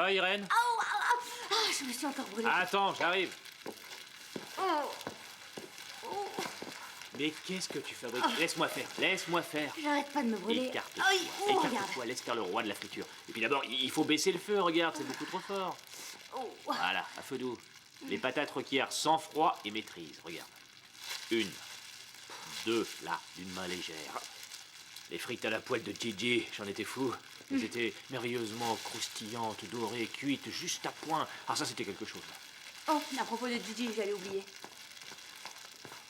va, Irène? Je me suis encore brûlée. Attends, j'arrive. Oh. Mais qu'est-ce que tu fabriques? Laisse-moi faire, laisse-moi faire. J'arrête pas de me brûler. Écarte-toi, Regarde. écarte-toi, laisse faire le roi de la friture. Et puis d'abord, il faut baisser le feu, regarde, c'est beaucoup trop fort. Voilà, à feu doux. Les patates requièrent sang-froid et maîtrise, regarde. 1, 2, là, d'une main légère. Les frites à la poêle de Gigi, j'en étais fou. Elles étaient merveilleusement croustillantes, dorées, cuites, juste à point. Ah, ça, c'était quelque chose. Oh, à propos de Gigi, j'allais oublier.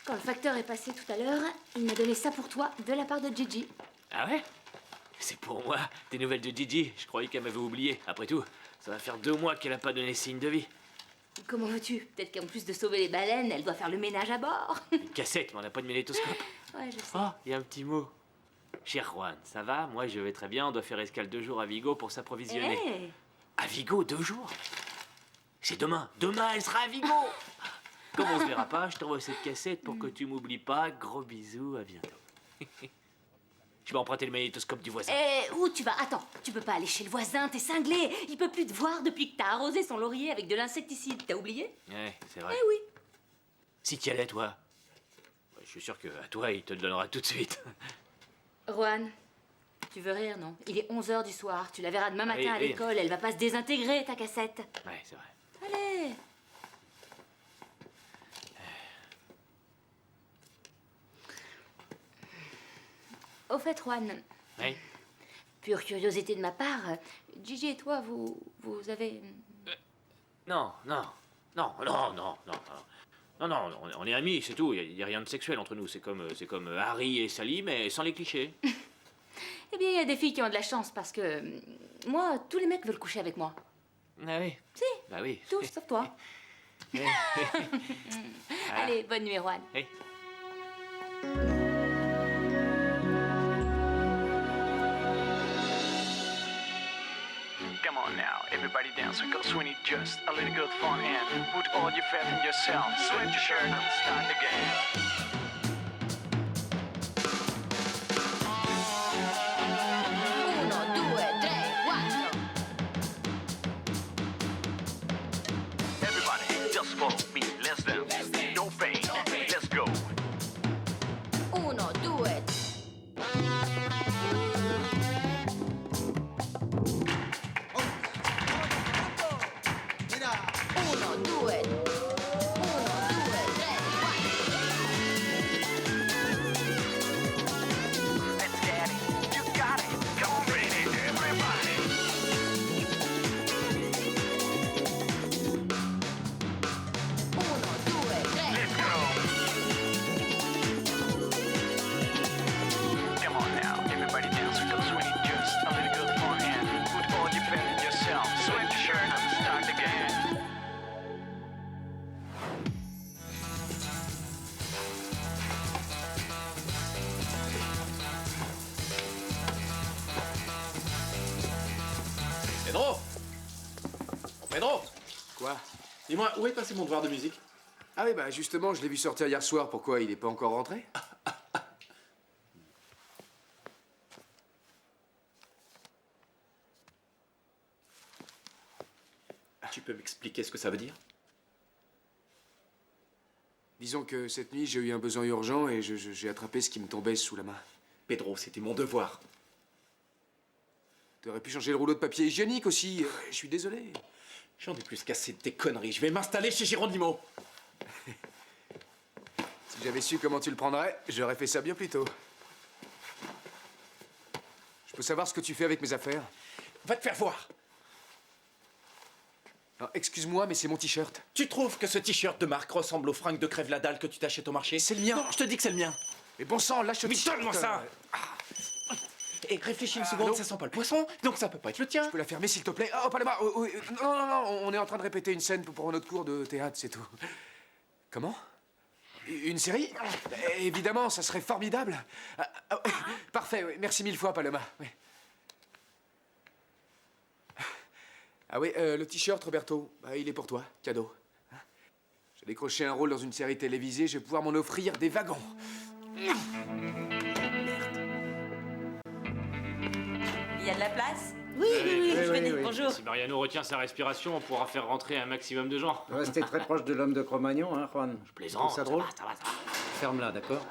Quand le facteur est passé tout à l'heure, il m'a donné ça pour toi, de la part de Gigi. Ah ouais? C'est pour moi, des nouvelles de Gigi. Je croyais qu'elle m'avait oublié. Après tout, ça va faire 2 mois qu'elle n'a pas donné signe de vie. Comment veux-tu? Peut-être qu'en plus de sauver les baleines, elle doit faire le ménage à bord. Une cassette, mais on n'a pas de magnétoscope. Ouais, je sais. Oh, il y a un petit mot. Cher Juan, ça va? Moi, je vais très bien. On doit faire escale 2 jours à Vigo pour s'approvisionner. Hey. À Vigo, 2 jours? C'est demain. Demain, elle sera à Vigo. Comme on se verra pas, je t'envoie cette cassette pour que tu m'oublies pas. Gros bisous, à bientôt. Je vais emprunter le magnétoscope du voisin. Où tu vas? Attends, tu peux pas aller chez le voisin, t'es cinglé. Il peut plus te voir depuis que t'as arrosé son laurier avec de l'insecticide. T'as oublié? Ouais, c'est vrai. Eh oui. Si t'y allais, toi, je suis sûr que à toi, il te le donnera tout de suite. Juan, tu veux rire, non? Il est 11h du soir. Tu la verras demain matin Oui, à oui. l'école. Elle va pas se désintégrer, ta cassette. Ouais, c'est vrai. Allez. Au fait, Juan, Oui. pure curiosité de ma part, Gigi et toi, vous avez... Non, non, non, non, non, non, non, non, on est amis, c'est tout. Il y a rien de sexuel entre nous. C'est comme Harry et Sally, mais sans les clichés. Eh bien, il y a des filles qui ont de la chance parce que... moi, tous les mecs veulent coucher avec moi. Ah oui. Si, Bah oui. tous, sauf toi. Allez, bonne nuit, Juan. Hey. Come on now, everybody dance because we need just a little good fun and put all your faith in yourself. Sweat your shirt and start again. 1, 2, 3, 4. Everybody, just follow me. Let's dance. No pain. Let's go. 1, 2, Mira. 1, 2, 1, 2, 3, 4. Let's get it. You got it. Come on, baby. Everybody. 1, 2, 3. Let's go. Come on now, everybody dance because we need just a little good fun and put all your faith in yourself. Sweat your shirt and start again. Pedro! Pedro! Quoi? Dis-moi, où est passé mon devoir de musique? Ah oui, bah justement, je l'ai vu sortir hier soir. Pourquoi? Il est pas encore rentré? Tu peux m'expliquer ce que ça veut dire? Disons que cette nuit, j'ai eu un besoin urgent et j'ai attrapé ce qui me tombait sous la main. Pedro, c'était mon devoir. T'aurais pu changer le rouleau de papier hygiénique aussi. Je suis désolé. J'en ai plus cassé de tes conneries. Je vais m'installer chez Geronimo. Si j'avais su comment tu le prendrais, j'aurais fait ça bien plus tôt. Je peux savoir ce que tu fais avec mes affaires? Va te faire voir. Alors, excuse-moi, mais c'est mon t-shirt. Tu trouves que ce t-shirt de marque ressemble aux fringues de crève la dalle que tu t'achètes au marché? C'est le mien. Non, je te dis que c'est le mien. Mais bon sang, lâche le Mais t-shirt. donne-moi ça. Et réfléchis une seconde, non. ça sent pas le poisson, donc ça peut pas être le tien. Tu peux la fermer, s'il te plaît? Oh, Paloma. Non, non, non, on est en train de répéter une scène pour notre cours de théâtre, c'est tout. Comment? Une série? Évidemment, ça serait formidable. Parfait, oui. Merci 1000 fois, Paloma. Oui. Ah oui, le t-shirt, Roberto, bah, il est pour toi, cadeau. J'ai décroché un rôle dans une série télévisée, je vais pouvoir m'en offrir des wagons. Il y a de la place? Oui, venez, bonjour. Si Mariano retient sa respiration, on pourra faire rentrer un maximum de gens. Restez très proche de l'homme de Cro-Magnon, hein, Juan. Je plaisante. Ça drôle? Ça va. Ferme-la, d'accord?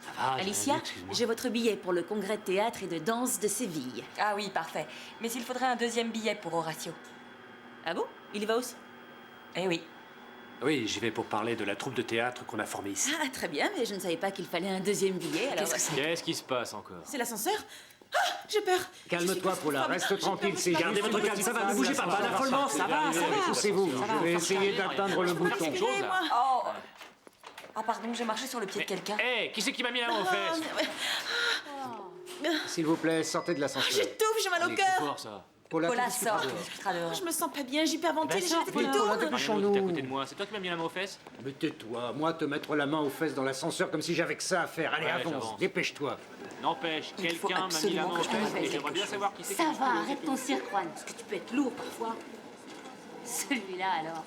Ça va, Alicia, excuse-moi. j'ai votre billet pour le congrès de théâtre et de danse de Séville. Ah oui, parfait. Mais il faudrait un deuxième billet pour Horatio. Ah bon? Il y va aussi? Eh oui. Oui, j'y vais pour parler de la troupe de théâtre qu'on a formée ici. Ah, très bien, mais je ne savais pas qu'il fallait un deuxième billet, alors... Qu'est-ce qui se passe encore? C'est l'ascenseur? Ah, j'ai peur. Calme-toi, Paula, reste tranquille, c'est Gardez votre calme, ça va, ne bougez pas d'affolement, ça va. Poussez-vous, je vais essayer d'atteindre le bouton. Quelque chose, là. Oh Ah pardon, j'ai marché sur le pied de quelqu'un. Hé, qui c'est qui m'a mis la main aux fesses? S'il vous plaît, sortez de l'ascenseur. J'étouffe, j'ai mal au C'est cœur. fort, ça. Paula, Paula, tu discuteras sort, dehors. tu discuteras dehors. Je me sens pas bien, j'hyperventile, j'ai été Paula, tourne. dépêchons-nous. Mariano, t'es à côté de moi. C'est toi qui m'as mis la main aux fesses? Mais tais-toi, moi te mettre la main aux fesses dans l'ascenseur comme si j'avais que ça à faire. Allez, Ouais, avance, j'avance. dépêche-toi. N'empêche, Il faut quelqu'un m'a mis la main absolument aux que je te fesses réveille et j'aimerais bien quelque savoir qui c'est Ça qui va, arrête ton cirque, Juan, parce que tu peux être lourd parfois. Celui-là, alors.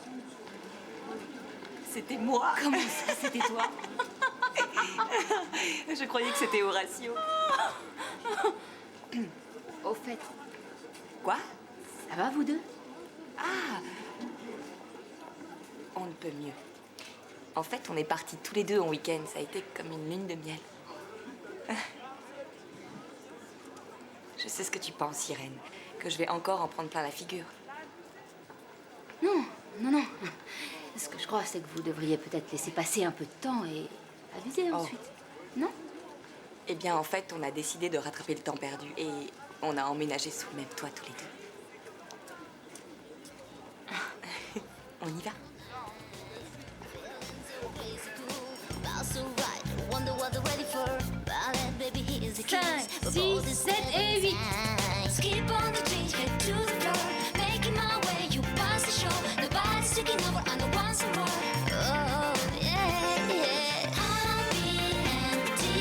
C'était moi. Comment ça, c'était toi? Je croyais que c'était Horatio. Au fait, Quoi? ça va, vous deux? On ne peut mieux. En fait, on est partis tous les deux en week-end. Ça a été comme une lune de miel. Je sais ce que tu penses, Irène. Que je vais encore en prendre plein la figure. Non. Ce que je crois, c'est que vous devriez peut-être laisser passer un peu de temps et aviser ensuite. Non? Eh bien, en fait, on a décidé de rattraper le temps perdu. Et on a emménagé sous le même toit tous les deux. On y va? 5, 6, 7 et 8. Skip on the change, head to the floor. Making my way, you pass the show. Nobody's taking over, I know once more. Oh, yeah, yeah. I'll be anticipating.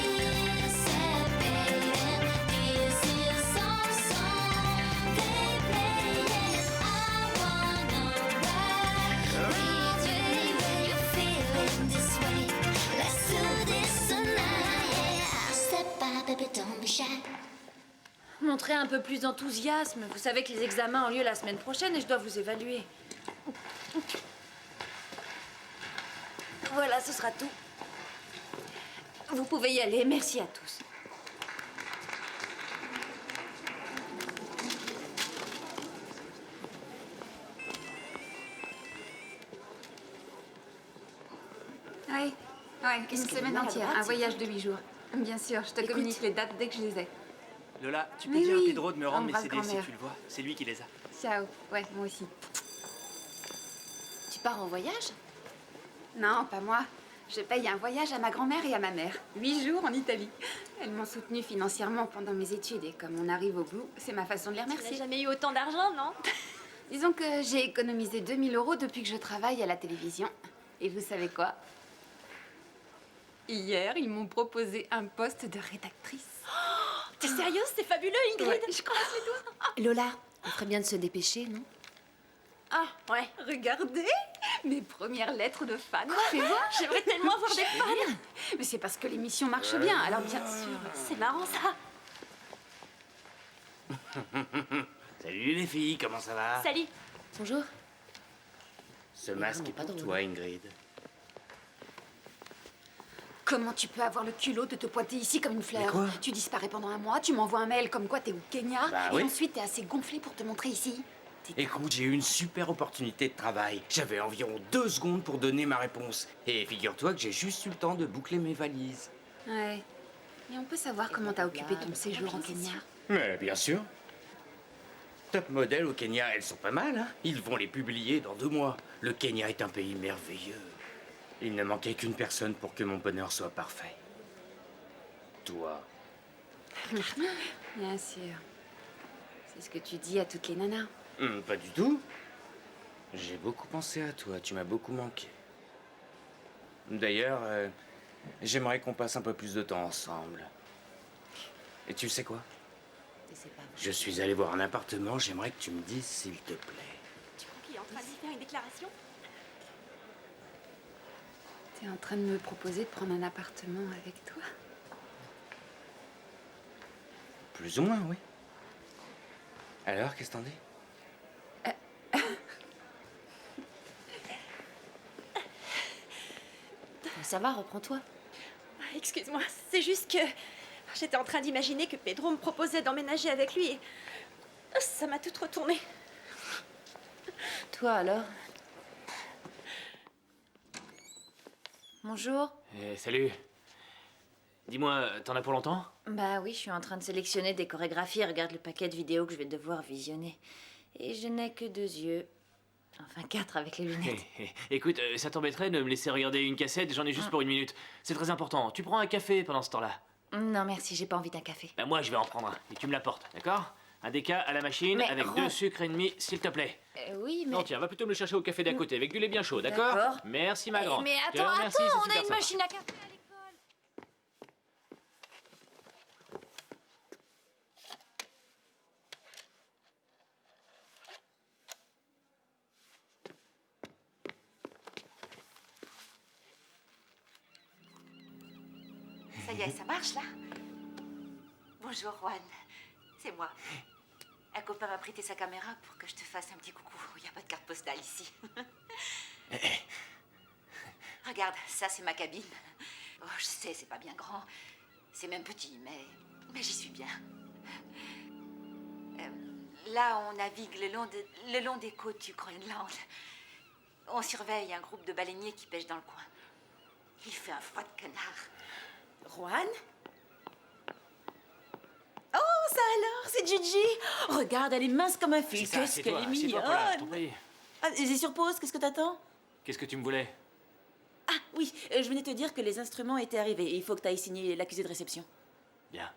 This is our song. They play it. I wanna ride with you when you're feeling this way. Let's do this tonight, yeah. Step by, baby, don't be shy. Montrez un peu plus d'enthousiasme. Vous savez que les examens ont lieu la semaine prochaine et je dois vous évaluer. Voilà, ce sera tout. Vous pouvez y aller. Merci à tous. Oui, une semaine entière, un voyage de 8 jours. Bien sûr, je te communique les dates dès que je les ai. Lola, tu peux Mais dire à oui, Pedro de me rendre mes embrasse CD si grand-mère. tu le vois. C'est lui qui les a. Ciao, ouais, moi aussi. Tu pars en voyage? Non, pas moi. Je paye un voyage à ma grand-mère et à ma mère. 8 jours en Italie. Elles m'ont soutenue financièrement pendant mes études et comme on arrive au bout, c'est ma façon de les Tu n'as remercier. jamais eu autant d'argent, non? Disons que j'ai économisé 2000 € depuis que je travaille à la télévision. Et vous savez quoi? Hier, ils m'ont proposé un poste de rédactrice. T'es sérieuse? C'est fabuleux, Ingrid. Ouais, je croise les doigts. Lola, on ferait bien de se dépêcher, non? Ah, ouais. Regardez mes premières lettres de fans. Fais voir. J'aimerais tellement avoir des fans. Mais c'est parce que l'émission marche bien, alors bien sûr. C'est marrant, ça. Salut les filles, comment ça va? Salut. Bonjour. Ce masque est pas pour drôle. toi, Ingrid. Comment tu peux avoir le culot de te pointer ici comme une Mais fleur? quoi? Tu disparais pendant un mois, tu m'envoies un mail comme quoi t'es au Kenya, Bah et oui. ensuite t'es assez gonflé pour te montrer ici. Écoute, j'ai eu une super opportunité de travail. J'avais environ 2 secondes pour donner ma réponse. Et figure-toi que j'ai juste eu le temps de boucler mes valises. Ouais. Et on peut savoir comment t'as occupé ton séjour en Kenya? Mais bien sûr. Top modèles au Kenya, elles sont pas mal, hein? Ils vont les publier dans 2 mois. Le Kenya est un pays merveilleux. Il ne manquait qu'une personne pour que mon bonheur soit parfait. Toi. Bien sûr. C'est ce que tu dis à toutes les nanas. Pas du tout. J'ai beaucoup pensé à toi, tu m'as beaucoup manqué. D'ailleurs, j'aimerais qu'on passe un peu plus de temps ensemble. Et tu sais quoi? Je suis allé voir un appartement, j'aimerais que tu me dises s'il te plaît. Tu crois qu'il est en train de lui faire une déclaration? T'es en train de me proposer de prendre un appartement avec toi? Plus ou moins, oui. Alors, qu'est-ce que t'en dis? Ça va, reprends-toi. Excuse-moi, c'est juste que j'étais en train d'imaginer que Pedro me proposait d'emménager avec lui et ça m'a toute retournée. Toi alors? Bonjour. Salut. Dis-moi, t'en as pour longtemps? Bah oui, je suis en train de sélectionner des chorégraphies. Regarde le paquet de vidéos que je vais devoir visionner. Et je n'ai que 2 yeux. Enfin 4 avec les lunettes. Écoute, ça t'embêterait de me laisser regarder une cassette? J'en ai juste pour 1 minute. C'est très important. Tu prends un café pendant ce temps-là? Non merci, j'ai pas envie d'un café. Bah moi, je vais en prendre un. Et tu me l'apportes, d'accord? Un déca à la machine Mais avec 2 sucres et demi, s'il te plaît. Oui, mais... Non, tiens, va plutôt me le chercher au café d'à côté avec du lait bien chaud, d'accord? D'accord. Merci, ma grande. Mais Je te attends, remercie, attends, c'est on a super une sympa. machine à café à l'école. Ça y est, ça marche là? Bonjour Juan, c'est moi. Un copain m'a prêté sa caméra pour que je te fasse un petit coucou. Il n'y a pas de carte postale ici. Regarde, ça c'est ma cabine. Oh, je sais, c'est pas bien grand. C'est même petit, mais j'y suis bien. Là, on navigue le long des côtes du Groenland. On surveille un groupe de baleiniers qui pêchent dans le coin. Il fait un froid de canard. Juan? Oh, ça alors, c'est Gigi! Regarde, elle est mince comme un fil. C'est ça, Qu'est-ce c'est qu'elle toi, est c'est toi, Paula, je t'en mignonne! prie. Ah, et sur pause, qu'est-ce que t'attends? Qu'est-ce que tu me voulais? Ah, oui, je venais te dire que les instruments étaient arrivés et il faut que t'ailles signer l'accusé de réception. Bien.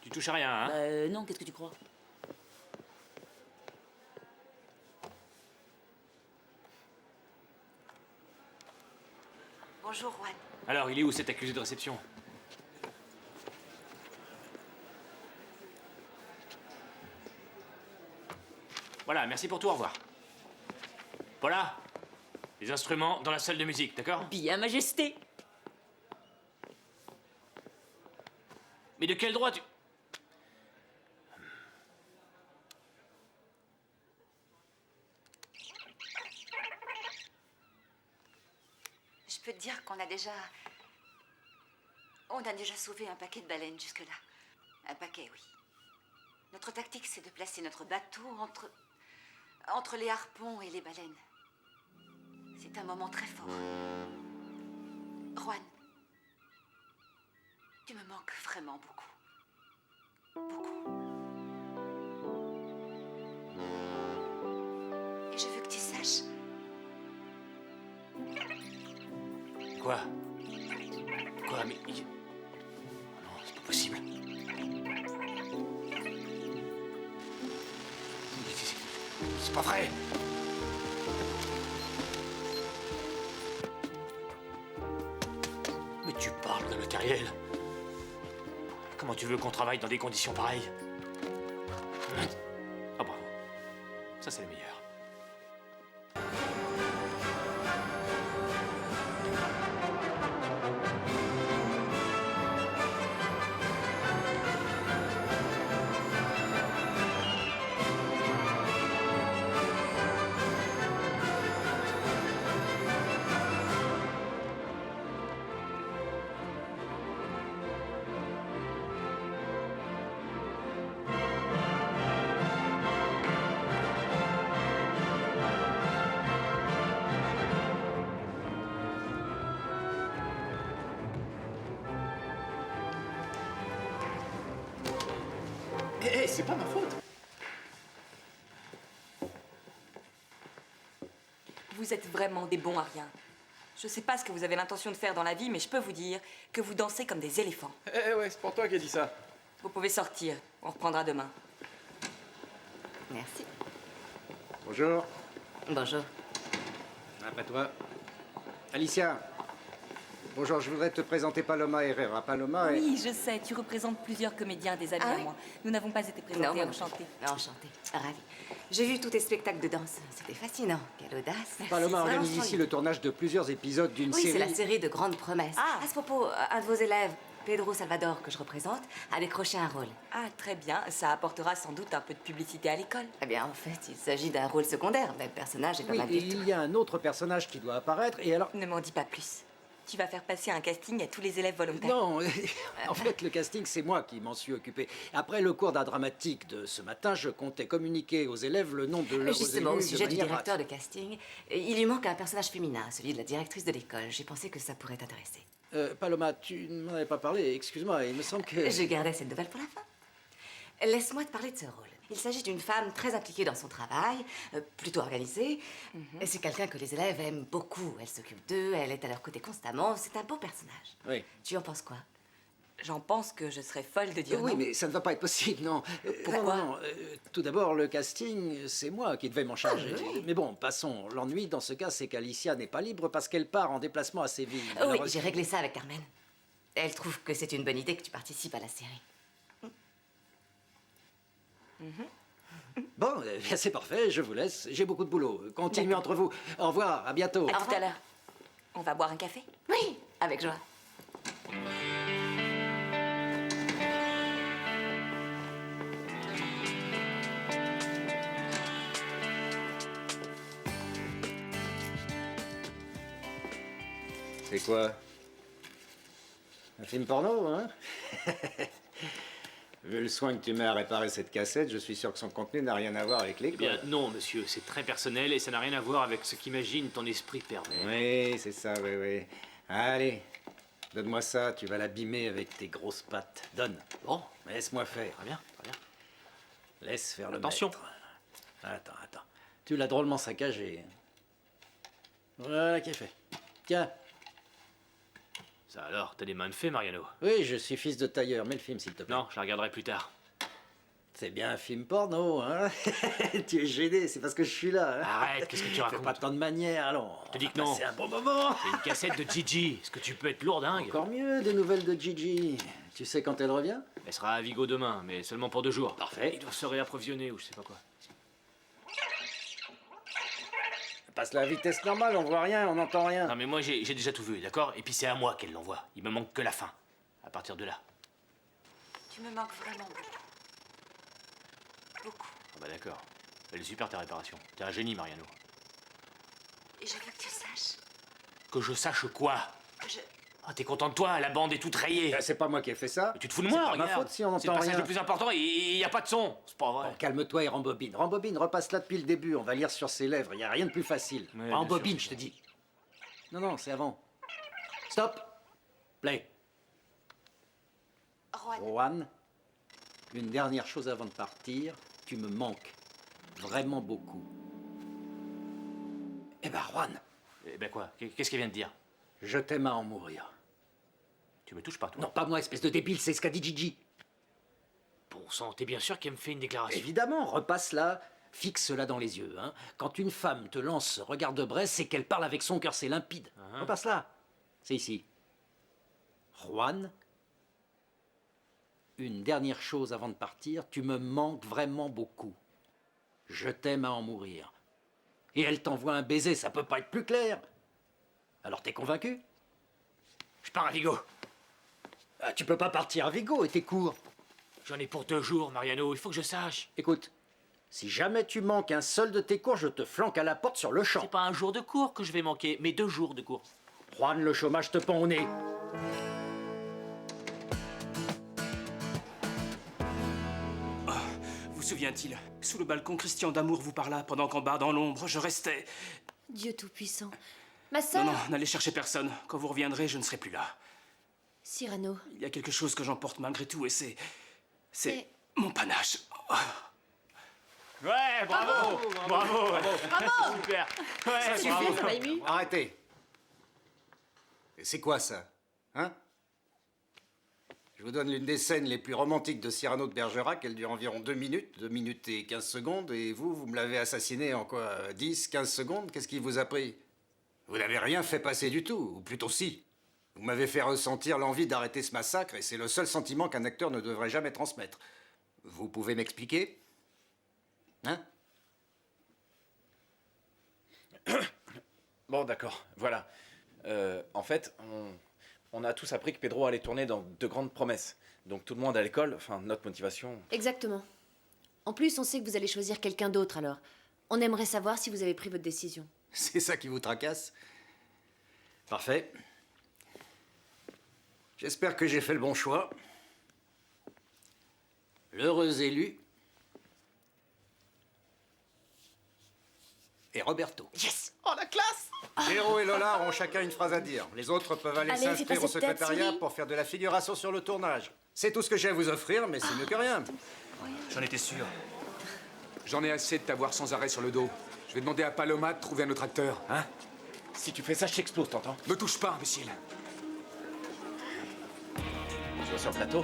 Tu touches à rien, hein? Non, qu'est-ce que tu crois? Bonjour Juan. Alors, il est où cet accusé de réception? Voilà, merci pour tout, au revoir. Voilà. Les instruments dans la salle de musique, d'accord? Bien, Majesté. Mais de quel droit tu... Je peux te dire qu'on a déjà... On a déjà sauvé un paquet de baleines jusque-là. Un paquet, oui. Notre tactique, c'est de placer notre bateau entre les harpons et les baleines. C'est un moment très fort. Juan, tu me manques vraiment beaucoup. Beaucoup. Et je veux que tu saches... Quoi? Quoi? Mais... Oh non, c'est pas possible. C'est pas vrai! Mais tu parles de matériel. Comment tu veux qu'on travaille dans des conditions pareilles? Ah bravo. Ça, c'est le meilleur. Hé, c'est pas ma faute. Vous êtes vraiment des bons à rien. Je sais pas ce que vous avez l'intention de faire dans la vie, mais je peux vous dire que vous dansez comme des éléphants. Eh ouais, c'est pour toi qui as dit ça. Vous pouvez sortir. On reprendra demain. Merci. Bonjour. Bonjour. Pas toi. Alicia. Bonjour, je voudrais te présenter Paloma Herrera. Paloma est... Oui, je sais. Tu représentes plusieurs comédiens, des amis Ah à oui? moi. Nous n'avons pas été présentés. Non, Enchantée. Enchantée. Ravie. J'ai vu tous tes spectacles de danse. C'était fascinant. Quelle audace. Paloma Merci, organise vraiment ici le tournage de plusieurs épisodes d'une Oui, série... c'est la série de Grandes Promesses. Ah. À ce propos, un de vos élèves, Pedro Salvador, que je représente, a décroché un rôle. Ah, très bien. Ça apportera sans doute un peu de publicité à l'école. Eh bien, en fait, il s'agit d'un rôle secondaire. Mais le personnage est pas Oui, mal et du tout. il y a un autre personnage qui doit apparaître, et alors... Ne m'en dis pas plus. Tu vas faire passer un casting à tous les élèves volontaires. Non, en fait, le casting, c'est moi qui m'en suis occupé. Après le cours d'art dramatique de ce matin, je comptais communiquer aux élèves le nom de leurs Justement, élus au de sujet du manière à- directeur de casting, il lui manque un personnage féminin, celui de la directrice de l'école. J'ai pensé que ça pourrait t'intéresser. Paloma, tu ne m'en avais pas parlé, excuse-moi, il me semble que... Je gardais cette nouvelle pour la fin. Laisse-moi te parler de ce rôle. Il s'agit d'une femme très impliquée dans son travail, plutôt organisée. Et c'est quelqu'un que les élèves aiment beaucoup. Elle s'occupe d'eux, elle est à leur côté constamment. C'est un beau personnage. Oui. Tu en penses quoi? J'en pense que je serais folle de dire Oui, non. mais ça ne va pas être possible, non. Pourquoi? Non, tout d'abord, le casting, c'est moi qui devais m'en charger. oui. Mais bon, passons. L'ennui, dans ce cas, c'est qu'Alicia n'est pas libre parce qu'elle part en déplacement à Séville. Oui, Malheureusement- j'ai réglé ça avec Carmen. Elle trouve que c'est une bonne idée que tu participes à la série. Bon, bien, c'est parfait, je vous laisse. J'ai beaucoup de boulot. Continuez entre vous. Au revoir, à bientôt. À tout à l'heure. On va boire un café? Oui, avec joie. C'est quoi? Un film porno, hein? Vu le soin que tu mets à réparer cette cassette, je suis sûr que son contenu n'a rien à voir avec Eh l'école. bien, non, monsieur, c'est très personnel et ça n'a rien à voir avec ce qu'imagine ton esprit pervers. Oui, c'est ça, oui, oui. Allez, donne-moi ça, tu vas l'abîmer avec tes grosses pattes. Donne. Bon, Laisse-moi faire. très bien, très bien. Laisse faire le Attention. maître. Attends. Tu l'as drôlement saccagé. Voilà qui est fait. Tiens. Ça alors, t'as des mains de fée, Mariano? Oui, je suis fils de tailleur, mets le film, s'il te plaît. Non, je la regarderai plus tard. C'est bien un film porno, hein? Tu es gêné, c'est parce que je suis là. Hein? Arrête, qu'est-ce que tu Fais racontes? pas tant de manières, allons. Je te dis que non. C'est un bon moment. C'est une cassette de Gigi. Est-ce que tu peux être lourdingue? Encore mieux, des nouvelles de Gigi. Tu sais quand elle revient? Elle sera à Vigo demain, mais seulement pour 2 jours. Parfait. Il doit se réapprovisionner ou je sais pas quoi. Passe la vitesse normale, on voit rien, on n'entend rien. Non mais moi j'ai déjà tout vu, d'accord? Et puis c'est à moi qu'elle l'envoie. Il me manque que la fin. À partir de là. Tu me manques vraiment beaucoup. Beaucoup. Ah bah d'accord. Elle est super ta réparation. T'es un génie, Mariano. Et je veux que tu saches Que je sache quoi? que je... Ah, t'es content de toi? La bande est toute rayée. Ben, c'est pas moi qui ai fait ça. Mais tu te fous de moi, C'est pas ma regarde. faute si on C'est le n'entend passage rien. le plus important et il y a pas de son. C'est pas vrai. Bon, calme-toi et rembobine. Rembobine, repasse là depuis le début, on va lire sur ses lèvres, il n'y a rien de plus facile. Ouais, bien Rembobine, sûr. je te dis. Non, c'est avant. Stop. Play. Juan, Juan, une dernière chose avant de partir, tu me manques. Vraiment beaucoup. Eh ben, Juan, Eh ben quoi? Qu'est-ce qu'elle vient de dire? je t'aime à en mourir. Tu me touches pas, toi? Non, pas moi, espèce de débile, c'est ce qu'a dit Gigi. Bon sang, t'es bien sûr qu'elle me fait une déclaration? Évidemment, repasse-la, fixe-la dans les yeux. Hein. Quand une femme te lance ce regard de braise, c'est qu'elle parle avec son cœur, c'est limpide. Repasse-la. C'est ici. Juan, une dernière chose avant de partir, tu me manques vraiment beaucoup. Je t'aime à en mourir. Et elle t'envoie un baiser, ça peut pas être plus clair. Alors t'es convaincu? Je pars à Vigo. Ah, tu peux pas partir à Vigo et t'es court. J'en ai pour 2 jours, Mariano. Il faut que je sache. Écoute, si jamais tu manques un seul de tes cours, je te flanque à la porte sur le champ. C'est pas un jour de cours que je vais manquer, mais 2 jours de cours. Juan, le chômage te pend au nez. Vous souvient-il? Sous le balcon, Christian d'Amour vous parla pendant qu'en bas, dans l'ombre, je restais. Dieu Tout-Puissant. Ma sœur. Non, n'allez chercher personne. Quand vous reviendrez, je ne serai plus là. Cyrano. Il y a quelque chose que j'emporte malgré tout et c'est C'est- mon panache. Ouais, bravo. Bravo. Bravo. Super. Ouais, Ça bravo. suffit, ça m'a ému. Arrêtez. Et c'est quoi ça? Hein? Je vous donne l'une des scènes les plus romantiques de Cyrano de Bergerac. Elle dure environ 2 minutes, 2 minutes et 15 secondes. Et vous me l'avez assassiné en quoi? 10, 15 secondes? Qu'est-ce qui vous a pris? Vous n'avez rien fait passer du tout, ou plutôt si. Vous m'avez fait ressentir l'envie d'arrêter ce massacre, et c'est le seul sentiment qu'un acteur ne devrait jamais transmettre. Vous pouvez m'expliquer? Hein? Bon, d'accord, voilà. En fait, On a tous appris que Pedro allait tourner dans De Grandes Promesses. Donc tout le monde à l'école, enfin notre motivation... Exactement. En plus, on sait que vous allez choisir quelqu'un d'autre, alors. On aimerait savoir si vous avez pris votre décision. C'est ça qui vous tracasse? Parfait. J'espère que j'ai fait le bon choix. L'heureux élu est Roberto. Yes! Oh, la classe! Géraud et Lola ont chacun une phrase à dire. Les autres peuvent aller Allez, fais s'inscrire pas au cette tête, secrétariat Sylvie. pour faire de la figuration sur le tournage. C'est tout ce que j'ai à vous offrir, mais c'est mieux que rien. J'en étais sûr. J'en ai assez de t'avoir sans arrêt sur le dos. Je vais demander à Paloma de trouver un autre acteur, hein? Si tu fais ça, je t'explose, t'entends? Me touche pas, imbécile. Tu vas sur le plateau?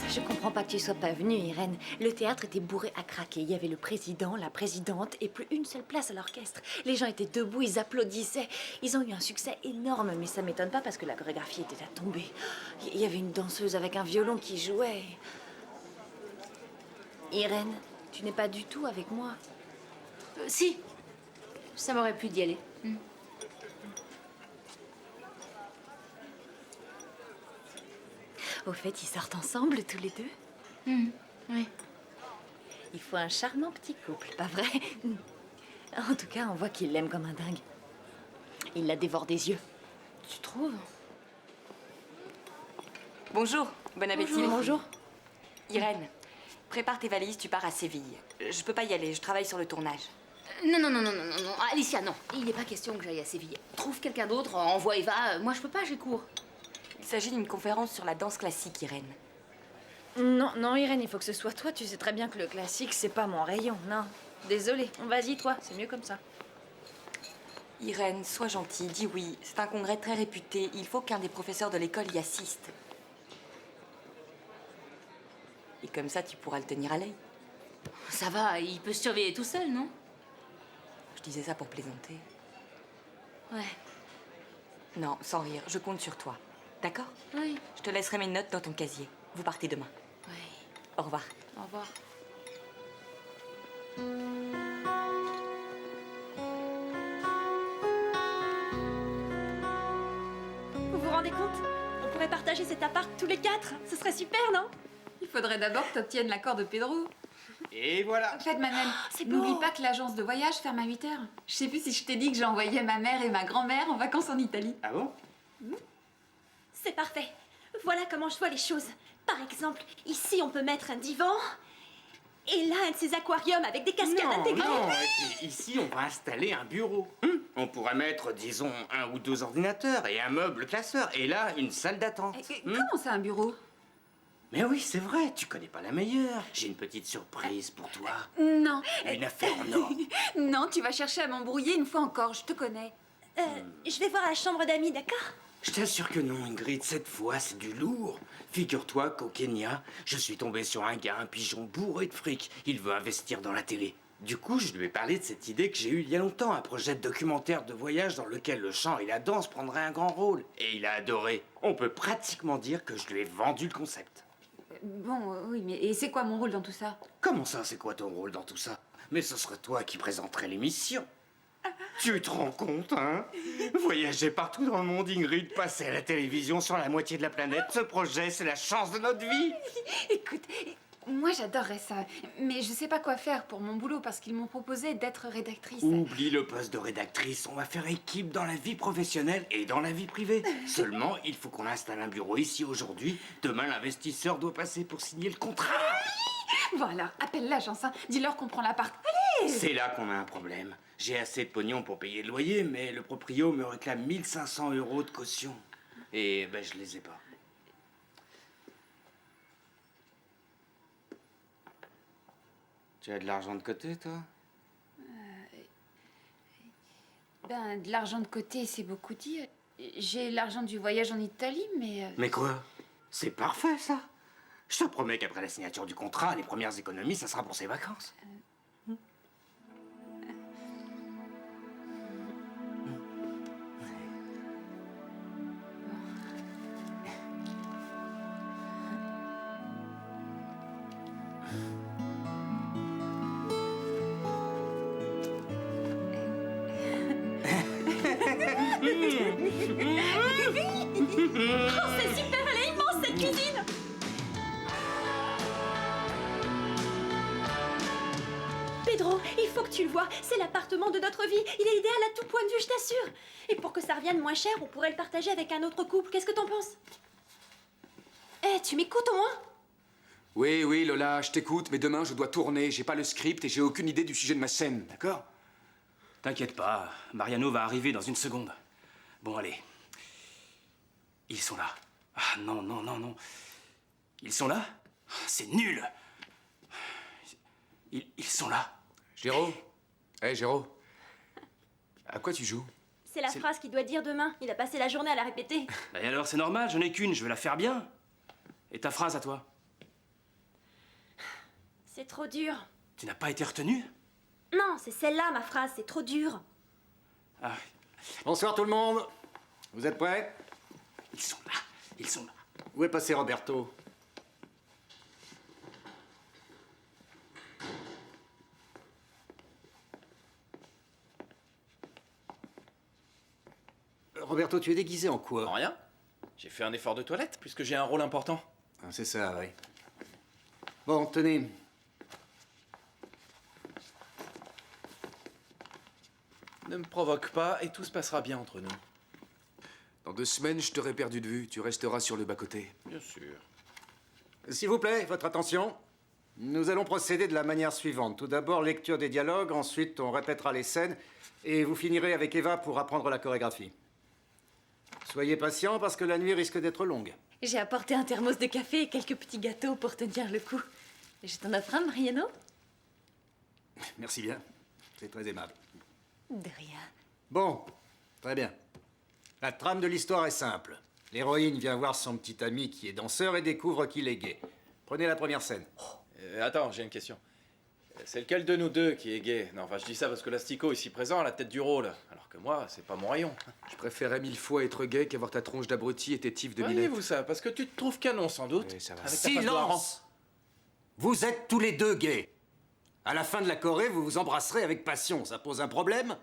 Je comprends pas que tu sois pas venue, Irène. Le théâtre était bourré à craquer. Il y avait le président, la présidente et plus une seule place à l'orchestre. Les gens étaient debout, ils applaudissaient. Ils ont eu un succès énorme, mais ça m'étonne pas parce que la chorégraphie était à tomber. Il y avait une danseuse avec un violon qui jouait. Irène, tu n'es pas du tout avec moi. Si. Ça m'aurait plu d'y aller. Au fait, ils sortent ensemble tous les deux. Oui. Il faut un charmant petit couple, pas vrai? En tout cas, on voit qu'il l'aime comme un dingue. Il la dévore des yeux. Tu trouves? Bonjour, bon appétit. Bonjour. Irène, prépare tes valises, tu pars à Séville. Je peux pas y aller, je travaille sur le tournage. Non. Alicia, non. Il n'est pas question que j'aille à Séville. Trouve quelqu'un d'autre, envoie Eva. Moi, je peux pas, j'ai cours. Il s'agit d'une conférence sur la danse classique, Irène. Non, Irène, il faut que ce soit toi. Tu sais très bien que le classique, c'est pas mon rayon. Non, désolée. Vas-y, toi, c'est mieux comme ça. Irène, sois gentille, dis oui. C'est un congrès très réputé. Il faut qu'un des professeurs de l'école y assiste. Et comme ça, tu pourras le tenir à l'œil. Ça va, il peut se surveiller tout seul, non? Je disais ça pour plaisanter. Ouais. Non, sans rire, je compte sur toi. D'accord? Oui. Je te laisserai mes notes dans ton casier. Vous partez demain. Oui. Au revoir. Au revoir. Vous vous rendez compte? On pourrait partager cet appart tous les quatre. Ce serait super, non? Il faudrait d'abord que tu obtiennes l'accord de Pedro. Et voilà. En fait, Manuel, c'est beau. n'oublie pas que l'agence de voyage ferme à 8 h. Je sais plus si je t'ai dit que j'envoyais ma mère et ma grand-mère en vacances en Italie. Ah bon? C'est parfait. Voilà comment je vois les choses. Par exemple, ici, on peut mettre un divan. Et là, un de ces aquariums avec des cascades intégrées. Non, et puis ici, on va installer un bureau. On pourra mettre, disons, 1 ou 2 ordinateurs et un meuble classeur. Et là, une salle d'attente. Comment c'est un bureau? Mais oui, c'est vrai, tu connais pas la meilleure. J'ai une petite surprise pour toi. Non. Une affaire en or. Non, tu vas chercher à m'embrouiller une fois encore, je te connais. Je vais voir la chambre d'amis, d'accord? Je t'assure que non, Ingrid, cette fois, c'est du lourd. Figure-toi qu'au Kenya, je suis tombé sur un gars, un pigeon bourré de fric. Il veut investir dans la télé. Du coup, je lui ai parlé de cette idée que j'ai eue il y a longtemps, un projet de documentaire de voyage dans lequel le chant et la danse prendraient un grand rôle. Et il a adoré. On peut pratiquement dire que je lui ai vendu le concept. Bon, oui, mais et c'est quoi mon rôle dans tout ça? Comment ça, c'est quoi ton rôle dans tout ça? Mais ce serait toi qui présenterais l'émission. Tu te rends compte, hein? Voyager partout dans le monde, Ingrid, passer à la télévision sur la moitié de la planète, ce projet, c'est la chance de notre vie. Écoute, moi j'adorerais ça, mais je sais pas quoi faire pour mon boulot parce qu'ils m'ont proposé d'être rédactrice. Oublie le poste de rédactrice, on va faire équipe dans la vie professionnelle et dans la vie privée. Seulement, il faut qu'on installe un bureau ici aujourd'hui. Demain, l'investisseur doit passer pour signer le contrat. Bon alors, appelle l'agence, hein. Dis-leur qu'on prend l'appart. Allez! C'est là qu'on a un problème. J'ai assez de pognon pour payer le loyer, mais le proprio me réclame 1500 € de caution. Et ben, je les ai pas. Tu as de l'argent de côté, toi? Ben, de l'argent de côté, c'est beaucoup dit. J'ai l'argent du voyage en Italie, mais... Mais quoi? C'est parfait, ça. Je te promets qu'après la signature du contrat, les premières économies, ça sera pour ses vacances. Oh, c'est super, elle est immense cette cuisine. Pedro, il faut que tu le vois, c'est l'appartement de notre vie. Il est idéal à tout point de vue, je t'assure. Et pour que ça revienne moins cher, on pourrait le partager avec un autre couple. Qu'est-ce que t'en penses? Eh, tu m'écoutes au moins? Oui, oui, Lola, je t'écoute, mais demain je dois tourner. J'ai pas le script et j'ai aucune idée du sujet de ma scène, d'accord? T'inquiète pas, Mariano va arriver dans une seconde. Bon, allez. Ils sont là. Ah non, non, non, non. Ils sont là? C'est nul. Ils sont là. Géraud? Hé, Géraud. À quoi tu joues? C'est la phrase qu'il doit dire demain. Il a passé la journée à la répéter. Et alors, c'est normal, j'en ai qu'une, je veux la faire bien. Et ta phrase à toi? C'est trop dur. Tu n'as pas été retenu? Non, c'est celle-là ma phrase, c'est trop dur. Ah. Bonsoir tout le monde. Vous êtes prêts? Ils sont là, ils sont là. Où est passé Roberto? Roberto, tu es déguisé en quoi? En rien. J'ai fait un effort de toilette puisque j'ai un rôle important. Ah, c'est ça, oui. Bon, tenez. Ne me provoque pas et tout se passera bien entre nous. Dans 2 semaines, je t'aurai perdu de vue. Tu resteras sur le bas-côté. Bien sûr. S'il vous plaît, votre attention. Nous allons procéder de la manière suivante. Tout d'abord, lecture des dialogues, ensuite on répétera les scènes, et vous finirez avec Eva pour apprendre la chorégraphie. Soyez patient parce que la nuit risque d'être longue. J'ai apporté un thermos de café et quelques petits gâteaux pour tenir le coup. Je t'en offre un, Mariano? Merci bien. C'est très aimable. De rien. Bon, très bien. La trame de l'histoire est simple. L'héroïne vient voir son petit ami qui est danseur et découvre qu'il est gay. Prenez la première scène. Attends, j'ai une question. C'est lequel de nous deux qui est gay? Non, enfin, je dis ça parce que l'Astico, ici présent, a la tête du rôle. Alors que moi, c'est pas mon rayon. Je préférerais 1000 fois être gay qu'avoir ta tronche d'abruti et tes tifs de minette. Voyez-vous ça? Parce que tu te trouves canon, sans doute. Oui, ça va. Avec ta face de hareng. Silence! Vous êtes tous les deux gays. À la fin de la choré, vous vous embrasserez avec passion. Ça pose un problème?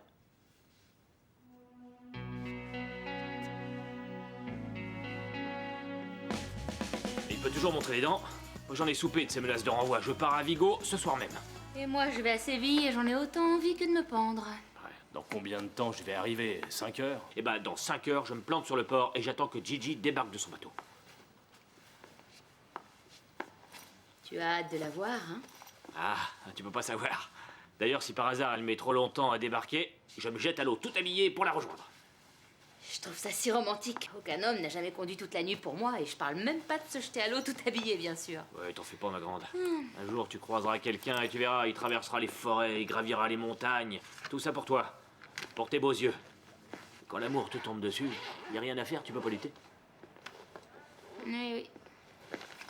Il peut toujours montrer les dents. Moi, j'en ai soupé de ces menaces de renvoi. Je pars à Vigo ce soir même. Et moi, je vais à Séville et j'en ai autant envie que de me pendre. Dans combien de temps je vais arriver? 5 heures? Eh ben, dans 5 heures, je me plante sur le port et j'attends que Gigi débarque de son bateau. Tu as hâte de la voir, hein? Ah, tu peux pas savoir. D'ailleurs, si par hasard elle met trop longtemps à débarquer, je me jette à l'eau tout habillé pour la rejoindre. Je trouve ça si romantique. Aucun homme n'a jamais conduit toute la nuit pour moi et je parle même pas de se jeter à l'eau tout habillé, bien sûr. Ouais, t'en fais pas, ma grande. Un jour, tu croiseras quelqu'un et tu verras, il traversera les forêts, il gravira les montagnes. Tout ça pour toi. Pour tes beaux yeux. Quand l'amour te tombe dessus, y a rien à faire, tu peux pas lutter. Oui, oui.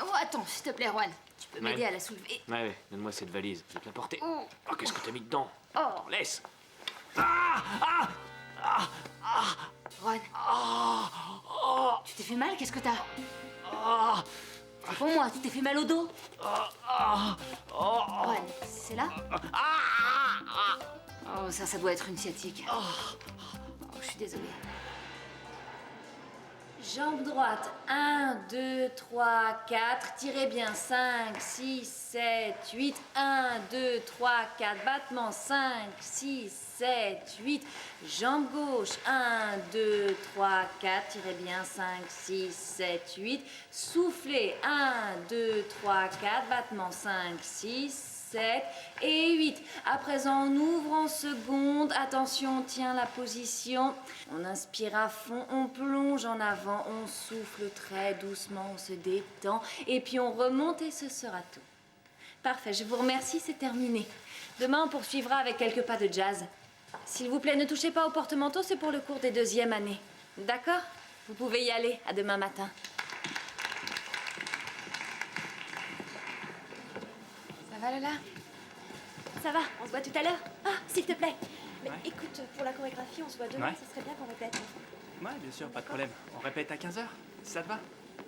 Oh, attends, s'il te plaît, Juan. Tu peux m'aider Ouais. à la soulever? Ouais, donne-moi cette valise, je vais te la porter. Oh. Oh, qu'est-ce que t'as mis dedans? Oh. Laisse. Juan. Tu t'es fait mal? Qu'est-ce que t'as? Réponds-moi, tu t'es fait mal au dos? Juan, c'est là? Oh, ça doit être une sciatique. Oh, je suis désolée. Jambe droite, 1, 2, 3, 4, tirez bien, 5, 6, 7, 8, 1, 2, 3, 4, battement, 5, 6, 7, 8, jambe gauche, 1, 2, 3, 4, tirez bien, 5, 6, 7, 8, soufflez, 1, 2, 3, 4, battement, 5, 6, 7 et 8. À présent, on ouvre en seconde. Attention, on tient la position. On inspire à fond, on plonge en avant, on souffle très doucement, on se détend. Et puis on remonte et ce sera tout. Parfait, je vous remercie, c'est terminé. Demain, on poursuivra avec quelques pas de jazz. S'il vous plaît, ne touchez pas au porte-manteau, c'est pour le cours des 2e années. D'accord? Vous pouvez y aller. À demain matin. Ça va, Lola? Ça va, on se voit tout à l'heure. Ah, s'il te plaît. Mais écoute, pour la chorégraphie, on se voit demain, Ouais. ça serait bien qu'on répète. Ouais, bien sûr, pas de problème. On répète à 15h, ça te va?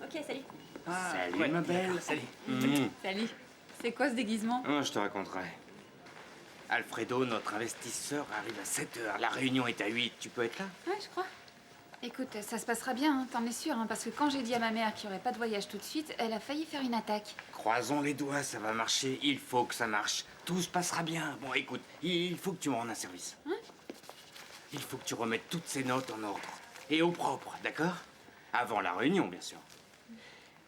Ok, salut. Salut, ma belle. d'accord, salut. Salut. C'est quoi ce déguisement? Je te raconterai. Alfredo, notre investisseur, arrive à 7h. La réunion est à 8. Tu peux être là? Ouais, je crois. Écoute, ça se passera bien, hein, t'en es sûr, hein, parce que quand j'ai dit à ma mère qu'il n'y aurait pas de voyage tout de suite, elle a failli faire une attaque. Croisons les doigts, ça va marcher. Il faut que ça marche. Tout se passera bien. Bon, écoute, il faut que tu me rendes un service. Hein? Il faut que tu remettes toutes ces notes en ordre. Et au propre, d'accord? Avant la réunion, bien sûr.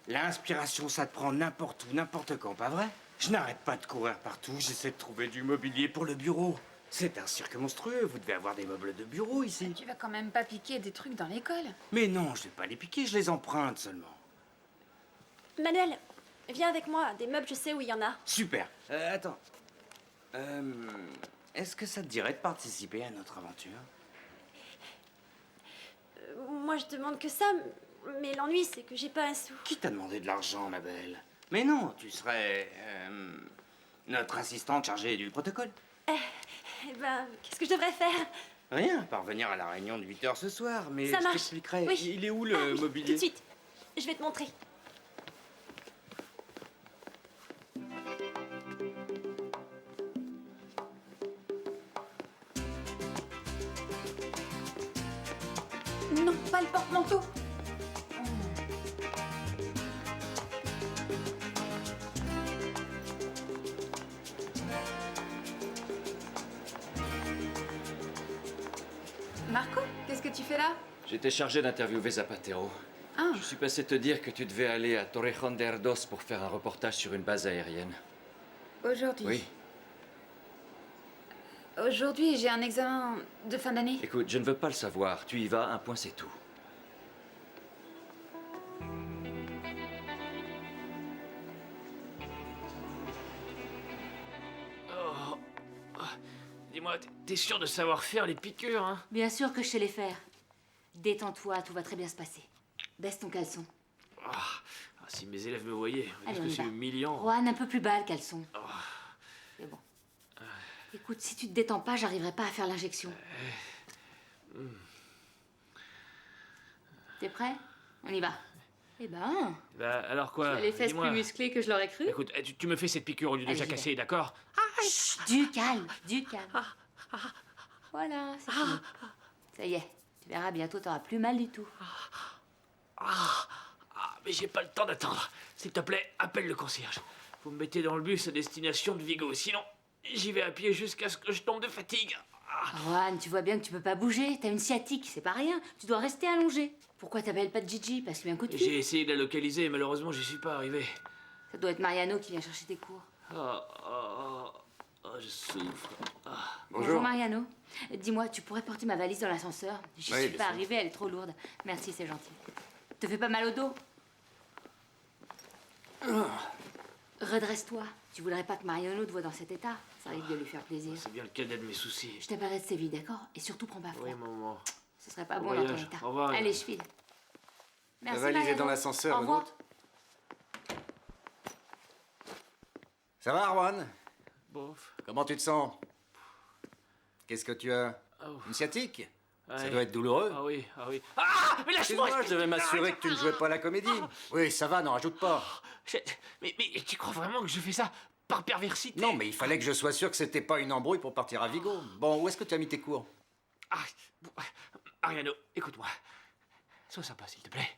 L'inspiration, ça te prend n'importe où, n'importe quand, pas vrai? Je n'arrête pas de courir partout, j'essaie de trouver du mobilier pour le bureau. C'est un cirque monstrueux, vous devez avoir des meubles de bureau ici. Tu vas quand même pas piquer des trucs dans l'école. Mais non, je vais pas les piquer, je les emprunte seulement. Manuel, viens avec moi. Des meubles, je sais où il y en a. Super. Attends. Est-ce que ça te dirait de participer à notre aventure? Moi, je demande que ça, mais l'ennui, c'est que j'ai pas un sou. Qui t'a demandé de l'argent, ma belle? Mais non, tu serais... notre assistante chargée du protocole. Eh ben, qu'est-ce que je devrais faire? Rien, parvenir à la réunion de 8 h ce soir, mais Ça je marche. t'expliquerai. Oui. Il est où le Oui, mobilier? tout de suite. Je vais te montrer. Non, pas le porte-manteau. Marco, qu'est-ce que tu fais là? J'étais chargé d'interviewer Zapatero. Ah. Je suis passé te dire que tu devais aller à Torrejón de Ardoz pour faire un reportage sur une base aérienne. Aujourd'hui. Oui. Aujourd'hui, j'ai un examen de fin d'année. Écoute, je ne veux pas le savoir. Tu y vas, un point, c'est tout. Dis-moi, t'es sûr de savoir faire les piqûres, hein? Bien sûr que je sais les faire. Détends-toi, tout va très bien se passer. Baisse ton caleçon. Si mes élèves me voyaient, ils Allez, disent on que y c'est va. humiliant. Juan, un peu plus bas le caleçon. C'est bon. Écoute, si tu te détends pas, j'arriverai pas à faire l'injection. T'es prêt? On y va. Eh ben, Bah, alors quoi? tu as les fesses Dis-moi. plus musclées que je l'aurais cru. Écoute, tu me fais cette piqûre au lieu de Allez, j'y jacasser, vais. d'accord? Chut, du calme, du calme. Voilà, c'est fini. Ça y est, tu verras, bientôt t'auras plus mal du tout. Mais j'ai pas le temps d'attendre. S'il te plaît, appelle le concierge. Vous me mettez dans le bus à destination de Vigo, sinon j'y vais à pied jusqu'à ce que je tombe de fatigue. Juan, tu vois bien que tu peux pas bouger. T'as une sciatique, c'est pas rien. Tu dois rester allongé. Pourquoi t'appelles pas de Gigi? Passe-lui un coup de fil. J'ai essayé de la localiser, et malheureusement, j'y suis pas arrivé. Ça doit être Mariano qui vient chercher tes cours. Je souffre. Bonjour Mariano. Dis-moi, tu pourrais porter ma valise dans l'ascenseur? J'y Oui, suis bien pas sûr. arrivée, elle est trop lourde. Merci, c'est gentil. Te fais pas mal au dos? Redresse-toi. Tu voudrais pas que Mariano te voie dans cet état? Ça risque de lui faire plaisir. C'est bien le cadet de mes soucis. Je t'appellerai de Séville, d'accord? Et surtout, prends pas froid. Oui, maman. Ce serait pas Bon bon dans ton voyage. état. Au revoir, Allez, Hélène. je file. La Merci, valise est Mariano. dans l'ascenseur, Au revoir. Renaud. Ça va, Arwan? Bof. Comment tu te sens? Qu'est-ce que tu as? Une sciatique? Ça Ouais. doit être douloureux. Ah oui. Mais lâche-moi! Excuse-moi, je devais m'assurer que tu ne jouais pas à la comédie. Oui, ça va, n'en rajoute pas. Mais tu crois vraiment que je fais ça par perversité? Non, mais il fallait que je sois sûr que c'était pas une embrouille pour partir à Vigo. Bon, où est-ce que tu as mis tes cours? Ariano, écoute-moi. Sois sympa, s'il te plaît.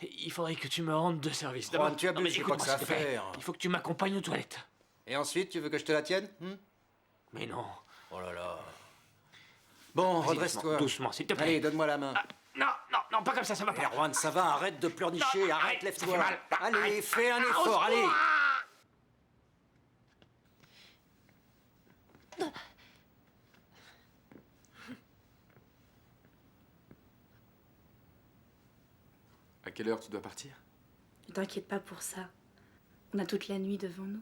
Il faudrait que tu me rendes deux services. Juan, D'abord, tu abuses, non, mais j'ai pas écoute-moi, que ça à s'il te plaît. faire. Il faut que tu m'accompagnes aux toilettes. Et ensuite, tu veux que je te la tienne? Mais non. Oh là là. Bon, Vas-y, redresse-toi. doucement, s'il te plaît. Allez, donne-moi la main. Non, pas comme ça va pas. Juan, ça va, arrête de pleurnicher, Non, arrête, ça lève-toi. fait mal. Allez, fais un effort, allez. À quelle heure tu dois partir? Ne t'inquiète pas pour ça. On a toute la nuit devant nous.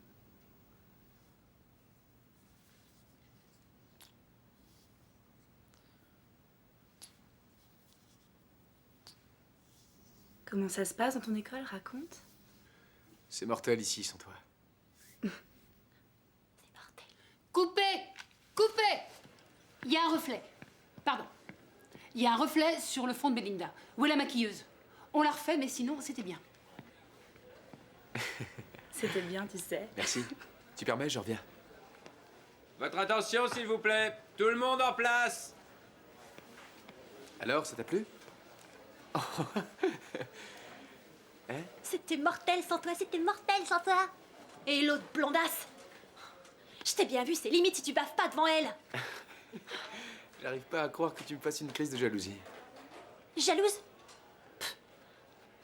Comment ça se passe dans ton école? Raconte. C'est mortel ici sans toi. Coupez! Coupez! Il y a un reflet. Pardon. Il y a un reflet sur le fond de Belinda. Où est la maquilleuse? On l'a refait, mais sinon, c'était bien. C'était bien, tu sais. Merci. Tu permets, je reviens. Votre attention, s'il vous plaît. Tout le monde en place. Alors, ça t'a plu? C'était mortel sans toi, c'était mortel sans toi. Et l'autre blondasse. Je t'ai bien vu, c'est limite si tu baves pas devant elle. J'arrive pas à croire que tu me fasses une crise de jalousie. Jalouse? Pff.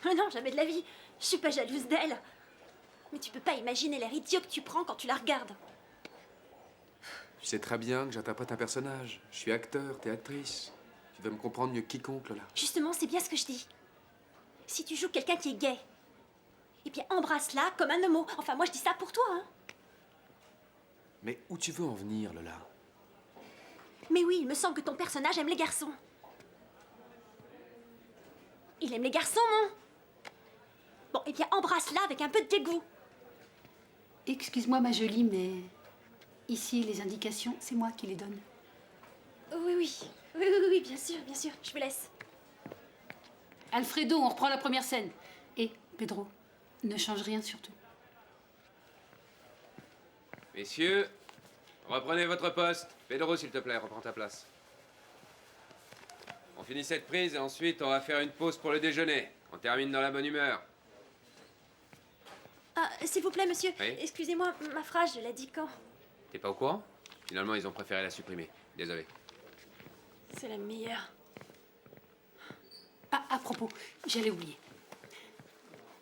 Oh non, jamais de la vie. Je suis pas jalouse d'elle. Mais tu peux pas imaginer l'air idiot que tu prends quand tu la regardes. Tu sais très bien que j'interprète un personnage. Je suis acteur, t'es actrice. Tu dois me comprendre mieux que quiconque, Lola. Justement, c'est bien ce que je dis. Si tu joues quelqu'un qui est gay, eh bien embrasse-la comme un homo. Enfin, moi je dis ça pour toi, hein. Mais où tu veux en venir, Lola? Mais oui, il me semble que ton personnage aime les garçons. Il aime les garçons, non? Bon, eh bien embrasse-la avec un peu de dégoût. Excuse-moi, ma jolie, mais ici, les indications, c'est moi qui les donne. Oui, bien sûr, je vous laisse. Alfredo, on reprend la première scène. Et Pedro, ne change rien surtout. Messieurs, reprenez votre poste. Pedro, s'il te plaît, reprends ta place. On finit cette prise et ensuite on va faire une pause pour le déjeuner. On termine dans la bonne humeur. Ah, s'il vous plaît, monsieur, Oui. excusez-moi, ma phrase, je l'ai dit quand? T'es pas au courant? Finalement, ils ont préféré la supprimer. Désolé. C'est la meilleure. Ah, à propos, j'allais oublier.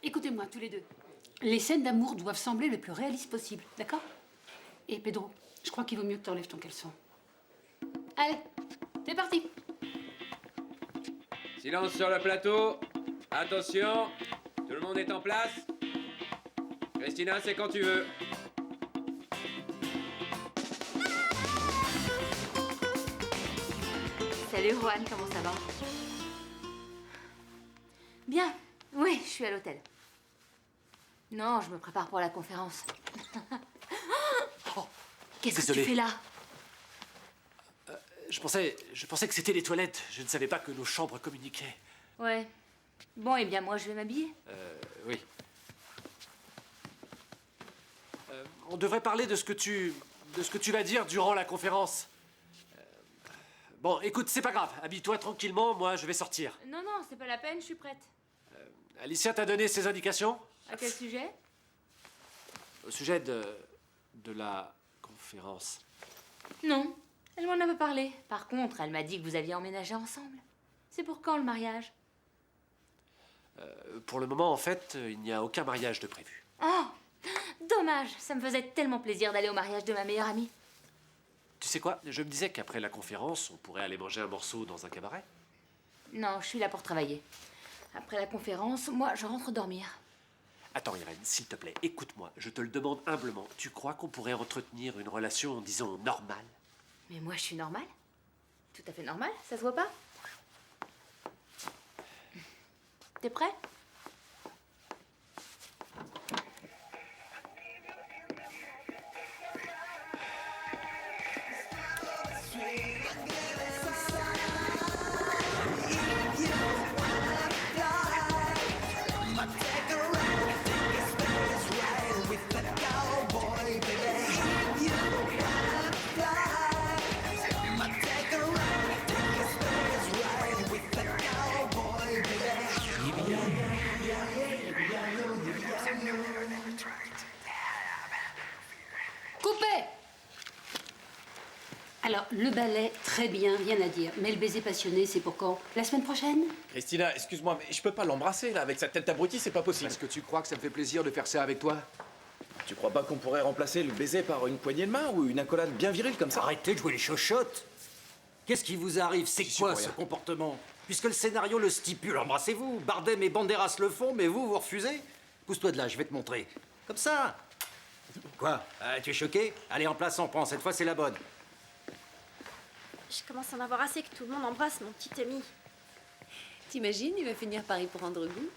Écoutez-moi, tous les deux. Les scènes d'amour doivent sembler le plus réalistes possible, d'accord? Et Pedro, je crois qu'il vaut mieux que t'enlèves ton caleçon. Allez, c'est parti. Silence sur le plateau. Attention, tout le monde est en place. Christina, c'est quand tu veux. Salut Juan, comment ça va? Bien, oui, je suis à l'hôtel. Non, je me prépare pour la conférence. Qu'est-ce que tu Désolé. fais là? Je pensais que c'était les toilettes. Je ne savais pas que nos chambres communiquaient. Ouais. Bon, eh bien, moi, je vais m'habiller. Oui. On devrait parler de ce que tu vas dire durant la conférence. Bon, écoute, c'est pas grave. Habille-toi tranquillement, moi, je vais sortir. Non, non, c'est pas la peine, je suis prête. Alicia t'a donné ses indications? À quel sujet? Au sujet de la conférence. Non, elle m'en a pas parlé. Par contre, elle m'a dit que vous aviez emménagé ensemble. C'est pour quand, le mariage? Pour le moment, en fait, il n'y a aucun mariage de prévu. Oh, dommage. Ça me faisait tellement plaisir d'aller au mariage de ma meilleure amie. Tu sais quoi? Je me disais qu'après la conférence, on pourrait aller manger un morceau dans un cabaret. Non, je suis là pour travailler. Après la conférence, moi, je rentre dormir. Attends, Irène, s'il te plaît, écoute-moi. Je te le demande humblement. Tu crois qu'on pourrait entretenir une relation, disons, normale? Mais moi, je suis normale. Tout à fait normale, ça se voit pas? T'es prêt? Coupé! Alors, le ballet, très bien, rien à dire. Mais le baiser passionné, c'est pour quand? La semaine prochaine? Christina, excuse-moi, mais je peux pas l'embrasser là, avec sa tête abrutie, c'est pas possible. Est-ce que tu crois que ça me fait plaisir de faire ça avec toi? Tu crois pas qu'on pourrait remplacer le baiser par une poignée de main ou une accolade bien virile comme ça? Arrêtez de jouer les chochottes. Qu'est-ce qui vous arrive? C'est quoi ce comportement? Puisque le scénario le stipule, embrassez-vous. Bardem et Banderas le font, mais vous refusez? Pousse-toi de là, je vais te montrer. Comme ça. Quoi? Tu es choqué? Allez, en place, on prend. Cette fois, c'est la bonne. Je commence à en avoir assez que tout le monde embrasse mon petit ami. T'imagines, il va finir par y prendre goût.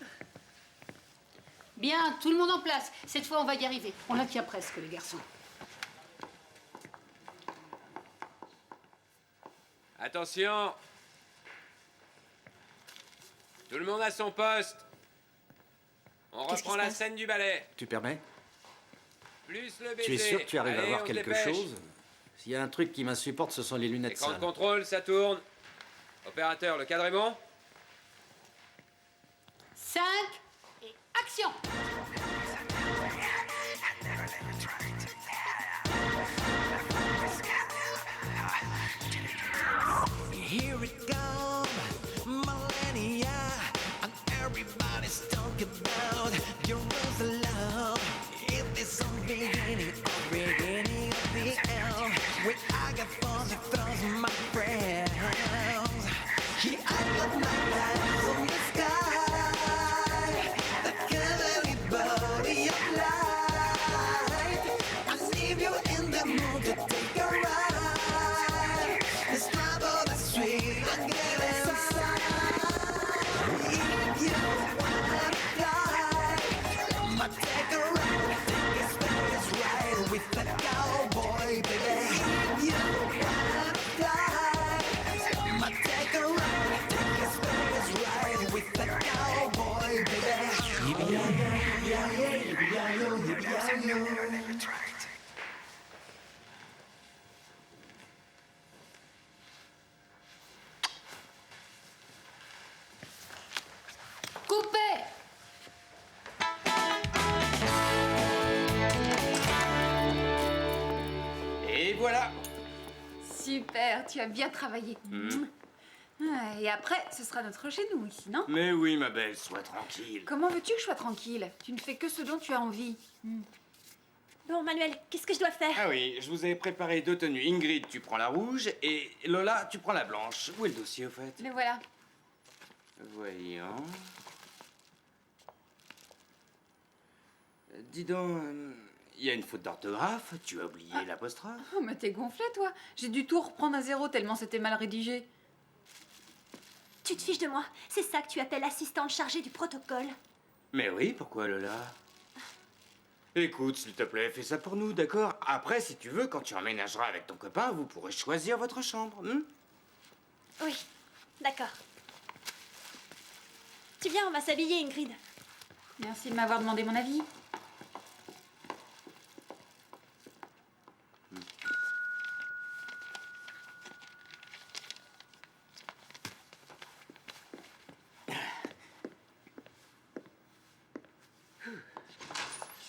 Bien, tout le monde en place. Cette fois, on va y arriver. On la tient presque, les garçons. Attention. Tout le monde à son poste. On Qu'est-ce qui reprend se la passe? scène du ballet. Tu permets? Plus le baiser. Tu es sûr que tu arrives à Allez, voir on se quelque dépêche. chose? S'il y a un truc qui m'insupporte, ce sont les lunettes Écran de sales. contrôle, ça tourne. Opérateur, le cadre est bon? 5 et action. Here it comes, millennia, and everybody's talking about your rules of love. If there's some beginning of the end, when I get fuzzy from my friends, yeah, I got my eyes on the sky, the cuddly body of light. I leave you in the mood to take a ride. This love of the street, I get inside. If you wanna fly, I'ma take a ride. Think it's space right with the cowboy, baby. If you wanna fly, I'ma take a ride. Think it's space right with the cowboy, baby. Yippee-yi-yi, yippee-yi-yo, yippee-yi-yo. Coupé. Et voilà. Super, tu as bien travaillé. Ah, et après, ce sera notre chez nous ici, non? Mais oui, ma belle, sois tranquille. Comment veux-tu que je sois tranquille? Tu ne fais que ce dont tu as envie. Bon, Manuel, qu'est-ce que je dois faire? Ah oui, je vous ai préparé 2 tenues. Ingrid, tu prends la rouge, et Lola, tu prends la blanche. Où est le dossier, au fait? Le voilà. Voyons. Dis donc, il y a une faute d'orthographe. Tu as oublié l'apostrophe. Oh, mais t'es gonflé, toi. J'ai dû tout reprendre à zéro tellement c'était mal rédigé. Tu te fiches de moi? C'est ça que tu appelles assistante chargée du protocole? Mais oui, pourquoi, Lola? Écoute, s'il te plaît, fais ça pour nous, d'accord? Après, si tu veux, quand tu emménageras avec ton copain, vous pourrez choisir votre chambre. Oui, d'accord. Tu viens, on va s'habiller, Ingrid. Merci de m'avoir demandé mon avis.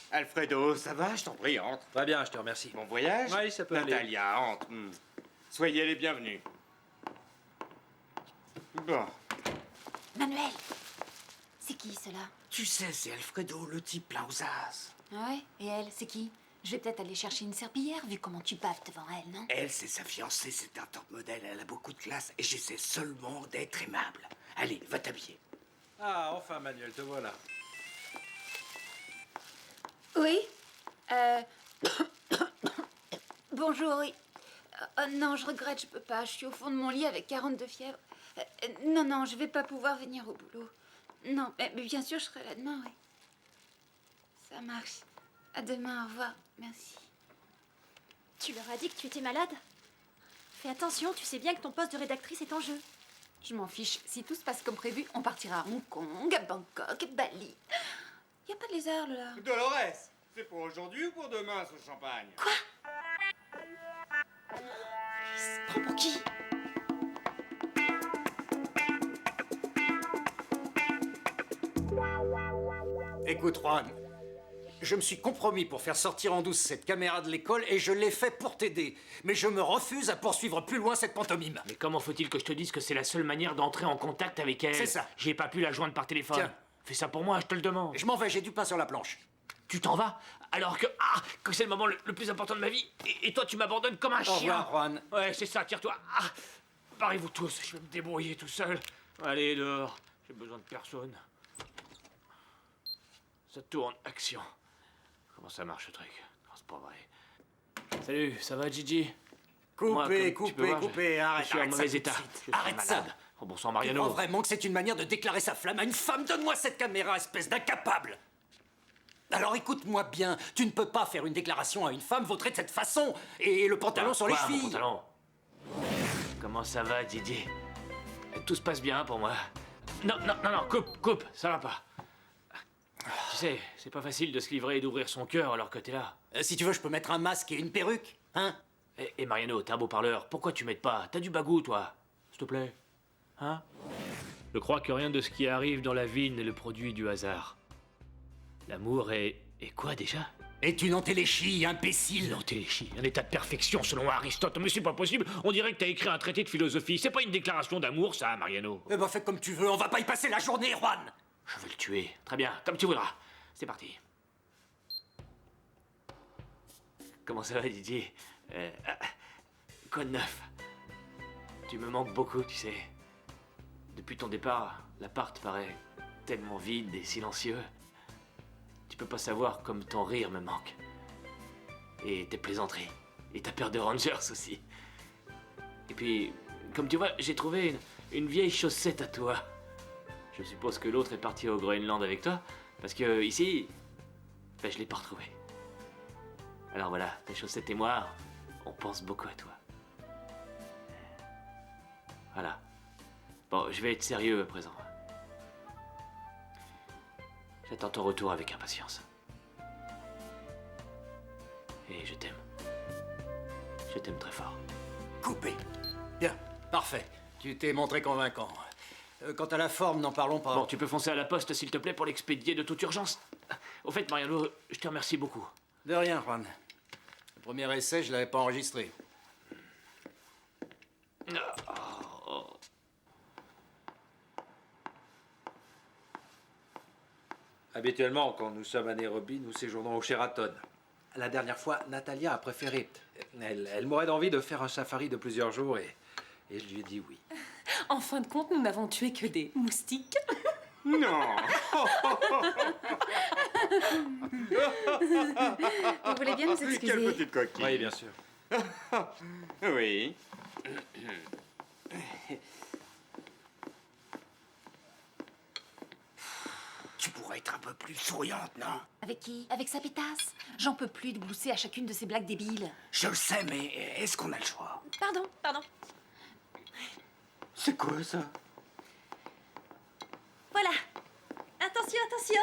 Alfredo, ça va? Je t'en prie, entre. Très bien, je te remercie. Bon voyage? Oui, ça peut aller. Natalia, entre. Soyez les bienvenus. Bon. Manuel, c'est qui, cela? Tu sais, c'est Alfredo, le type là aux as. Ah ouais? Et elle, c'est qui? Je vais peut-être aller chercher une serpillière, vu comment tu baves devant elle, non? Elle, c'est sa fiancée, c'est un top modèle, elle a beaucoup de classe et j'essaie seulement d'être aimable. Allez, va t'habiller. Ah, enfin, Manuel, te voilà. Oui. Bonjour, oui. Non, je regrette, je peux pas. Je suis au fond de mon lit avec 42 fièvres. Non, je vais pas pouvoir venir au boulot. Non, mais bien sûr, je serai là demain, oui. Ça marche. À demain, au revoir. Merci. Tu leur as dit que tu étais malade? Fais attention, tu sais bien que ton poste de rédactrice est en jeu. Je m'en fiche. Si tout se passe comme prévu, on partira à Hong Kong, à Bangkok, à Bali. Y a pas de lézard, là. Dolores, c'est pour aujourd'hui ou pour demain, ce champagne? Quoi? Il se prend pour qui? Écoute, Juan, je me suis compromis pour faire sortir en douce cette caméra de l'école et je l'ai fait pour t'aider. Mais je me refuse à poursuivre plus loin cette pantomime. Mais comment faut-il que je te dise que c'est la seule manière d'entrer en contact avec elle? C'est ça. J'ai pas pu la joindre par téléphone. Tiens. Fais ça pour moi, je te le demande. Je m'en vais, j'ai du pain sur la planche. Tu t'en vas? Alors que... Ah, que c'est le moment le plus important de ma vie. Et toi, tu m'abandonnes comme un chien. Au revoir, Juan. Ouais, c'est ça, tire-toi. Ah, barrez-vous tous, je vais me débrouiller tout seul. Allez, dehors. J'ai besoin de personne. Ça tourne, action. Comment ça marche, ce truc? Non, c'est pas vrai. Salut, ça va, Gigi? Moi, comme tu peux voir, Arrête, je suis en arrête ça mauvais tout de état. suite. Je suis Arrête ça. malade. Oh, bon sang, Tu Mariano. crois vraiment que c'est une manière de déclarer sa flamme à une femme? Donne-moi cette caméra, espèce d'incapable! Alors écoute-moi bien, tu ne peux pas faire une déclaration à une femme vautrée de cette façon et le pantalon sur les Quoi, mon chevilles. pantalon? Comment ça va, Didier? Tout se passe bien pour moi. Non, coupe, ça va pas. Tu sais, c'est pas facile de se livrer et d'ouvrir son cœur alors que t'es là. Si tu veux, je peux mettre un masque et une perruque, hein? Et Mariano, t'as un beau parleur, pourquoi tu m'aides pas? T'as du bagou, toi. S'il te plaît. Hein? Je crois que rien de ce qui arrive dans la vie n'est le produit du hasard. L'amour est quoi déjà? Est une entéléchie, imbécile. Une entéléchie, un état de perfection selon Aristote. Mais c'est pas possible, on dirait que t'as écrit un traité de philosophie. C'est pas une déclaration d'amour, ça, Mariano. Eh ben, fais comme tu veux, on va pas y passer la journée, Juan. Je vais le tuer. Très bien, comme tu voudras. C'est parti. Comment ça va, Didier? Quoi de neuf? Tu me manques beaucoup, tu sais. Depuis ton départ, l'appart paraît tellement vide et silencieux. Tu peux pas savoir comme ton rire me manque. Et tes plaisanteries. Et ta paire de Rangers aussi. Et puis, comme tu vois, j'ai trouvé une vieille chaussette à toi. Je suppose que l'autre est parti au Groenland avec toi, parce que ici, ben, je l'ai pas retrouvée. Alors voilà, ta chaussette et moi, on pense beaucoup à toi. Voilà. Bon, je vais être sérieux à présent. J'attends ton retour avec impatience. Et je t'aime. Je t'aime très fort. Coupé. Bien, parfait. Tu t'es montré convaincant. Quant à la forme, n'en parlons pas. Bon, tu peux foncer à la poste, s'il te plaît, pour l'expédier de toute urgence. Au fait, Mariano, je te remercie beaucoup. De rien, Juan. Le premier essai, je l'avais pas enregistré. Habituellement, quand nous sommes à Nairobi, nous séjournons au Sheraton. La dernière fois, Natalia a préféré. Elle mourait d'envie de faire un safari de plusieurs jours et je lui ai dit oui. En fin de compte, nous n'avons tué que des moustiques. Non. Vous voulez bien nous excuser? Quelle petite coquille. Oui, bien sûr. Oui. Tu pourrais être un peu plus souriante, non? Avec qui? Avec sa pétasse? J'en peux plus de glousser à chacune de ces blagues débiles. Je le sais, mais est-ce qu'on a le choix? Pardon, pardon. C'est quoi ça? Voilà. Attention, attention.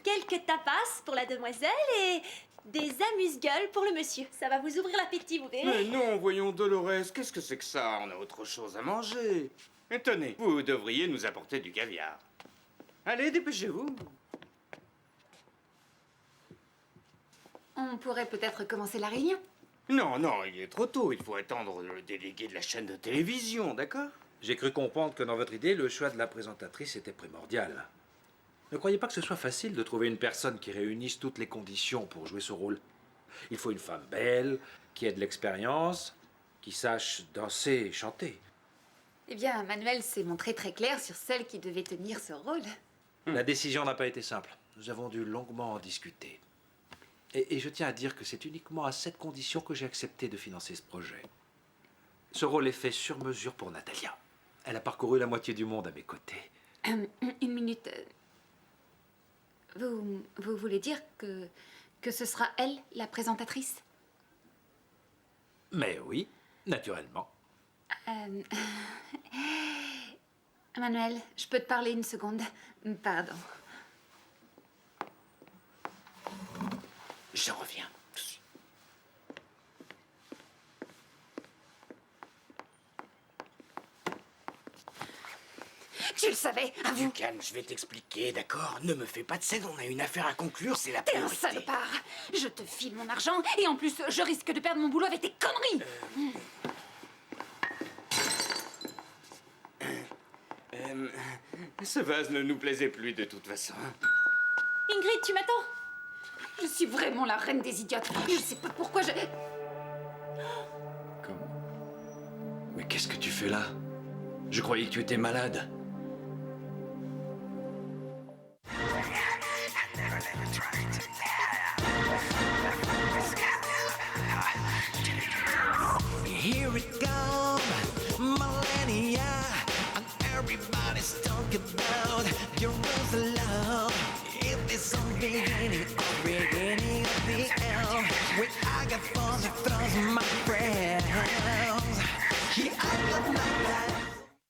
Quelques tapas pour la demoiselle et des amuse-gueules pour le monsieur. Ça va vous ouvrir l'appétit, vous verrez. Mais non, voyons, Dolores, qu'est-ce que c'est que ça? On a autre chose à manger. Et tenez, vous devriez nous apporter du caviar. Allez, dépêchez-vous. On pourrait peut-être commencer la réunion. Non, non, il est trop tôt. Il faut attendre le délégué de la chaîne de télévision, d'accord? J'ai cru comprendre que dans votre idée, le choix de la présentatrice était primordial. Ne croyez pas que ce soit facile de trouver une personne qui réunisse toutes les conditions pour jouer ce rôle. Il faut une femme belle, qui ait de l'expérience, qui sache danser et chanter. Eh bien, Manuel s'est montré très clair sur celle qui devait tenir ce rôle. La décision n'a pas été simple. Nous avons dû longuement en discuter. Et je tiens à dire que c'est uniquement à cette condition que j'ai accepté de financer ce projet. Ce rôle est fait sur mesure pour Natalia. Elle a parcouru la moitié du monde à mes côtés. Une minute. Vous voulez dire que ce sera elle, la présentatrice? Mais oui, naturellement. Manuel, je peux te parler une seconde? Pardon. Je reviens. Tu le savais, à vous. Du calme, je vais t'expliquer, d'accord? Ne me fais pas de scène, on a une affaire à conclure, c'est la T'es un priorité. salopard. Je te file mon argent et en plus, je risque de perdre mon boulot avec tes conneries. Ce vase ne nous plaisait plus de toute façon. Ingrid, tu m'attends? Je suis vraiment la reine des idiotes. Je sais pas pourquoi je... Mais qu'est-ce que tu fais là? Je croyais que tu étais malade. Here it goes.